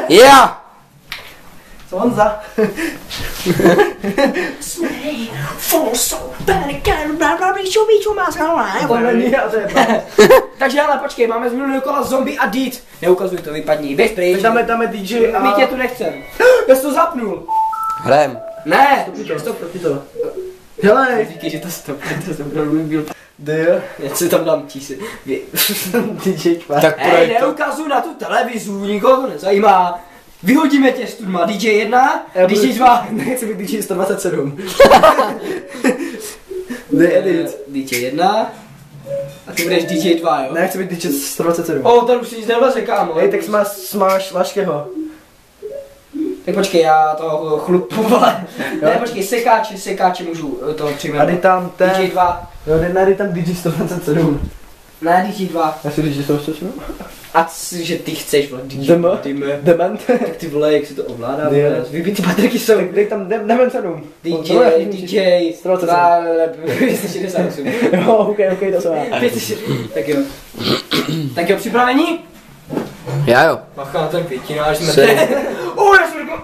Yeah! Co Honza? To není, a to je Takže ale počkej, máme z minulého kola zombie a deed. Neukazuj to, vypadni, běž pryč. tak tam je DJ a... My tě tu nechcem. Já jsi to zapnul. Hrajem. Ne, Stop to. Helej. Říkej, že to stop, to jsem opravdu byl. Deal. Já si tam dám čísy. DJ Čvár. Tak Hej, neukazuj na tu televizu, nikoho to nezajímá. Vyhodíme tě studma, DJ 1, DJ 2. Nechci být DJ 127. DJ 1. A ty budeš DJ 2, jo? Ne, chci být DJ 127. Ten už si nic nevleze, kámo. Hej, tak máš Laškého. Tak počkej, já to chlupu, vole. Ne, počkej, sekáče můžu to přijmout. A dej tam ten... DJ 2. Jo, dej tam DJ 127. Ne, DJ 2. Já si DJ 127? A že ty chceš, vole, DJ Dement. Tak ty vole, jak si to ovládá, vole. Vybitý baterky jsou. Dej tam Dement 7. DJ 268. Jo, ok, to jsem já. Tak jo. Tak jo, připravení? Já jo. Bacha na ten květinář, mrtvý. Já jsem řekl,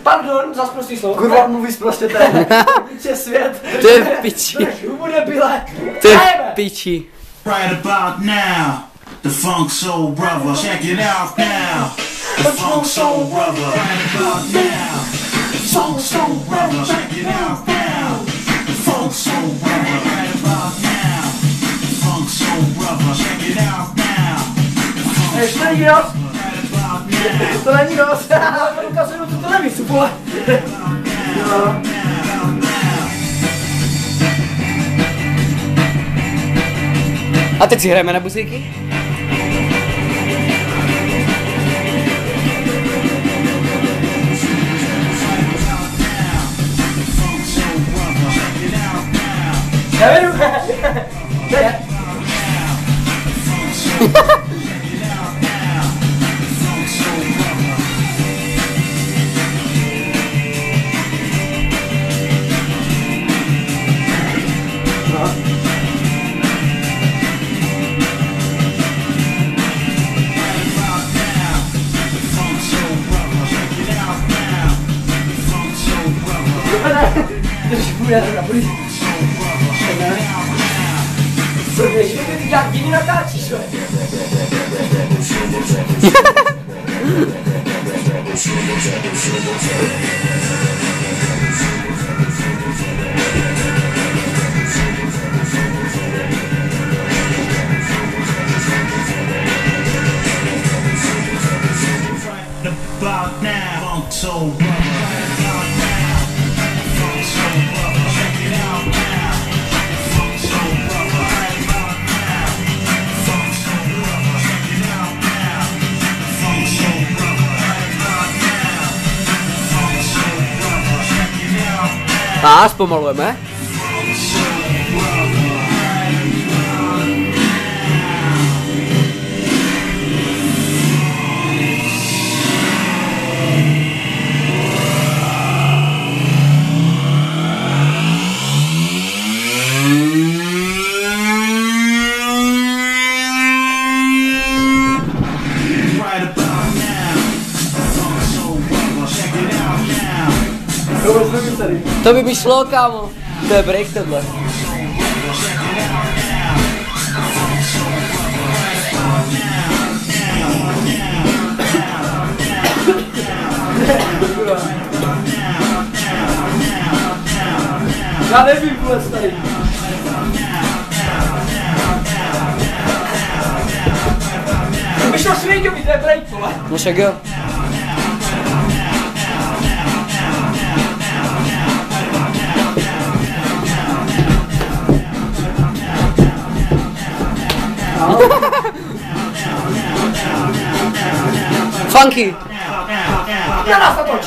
pardon, zas prostý slovo. Kurva, mluvíš prostě ten. Piče svět. To je v piči. Hubu debile. To je v piči. Right about now, the Funk Soul Brother. Check it out now. The Funk Soul Brother. Right about now. The Funk Soul Brother. Check it out now. The Funk Soul Brother. Right about now. The Funk Soul Brother. Check it out now. Ještě není dost. To není dost. Já ukazuju tu televizi, vole. A teď si hrajeme na buzíky? Já vedu. Jak divně natáčíš, vole. About now, Funk Soul Brother. Right about now, Funk Soul Brother. Check it out now. Funk Soul Brother. Right about now, Funk Soul Brother. Check it out now. Funk Soul Brother. Right about now, Funk Soul Brother. Check it out now. A zpomalujeme. Funk Soul Brother. To by šlo, kámo. To je break tohle. Já nevím, vůbec tady. Myšlo svěděmi, to je break, vole. No však jo. Funky. Na nás natoč.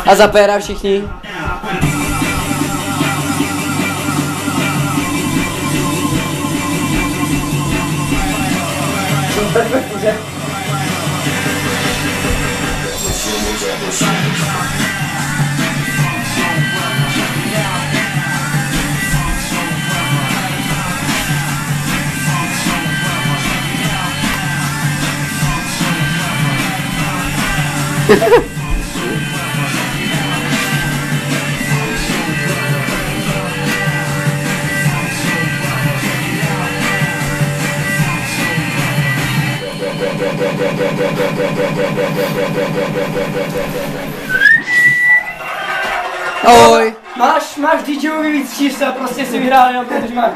A za péra všichni. Ahoj. Máš DJovi víc čísel, prostě si vyhrál jenom protože máš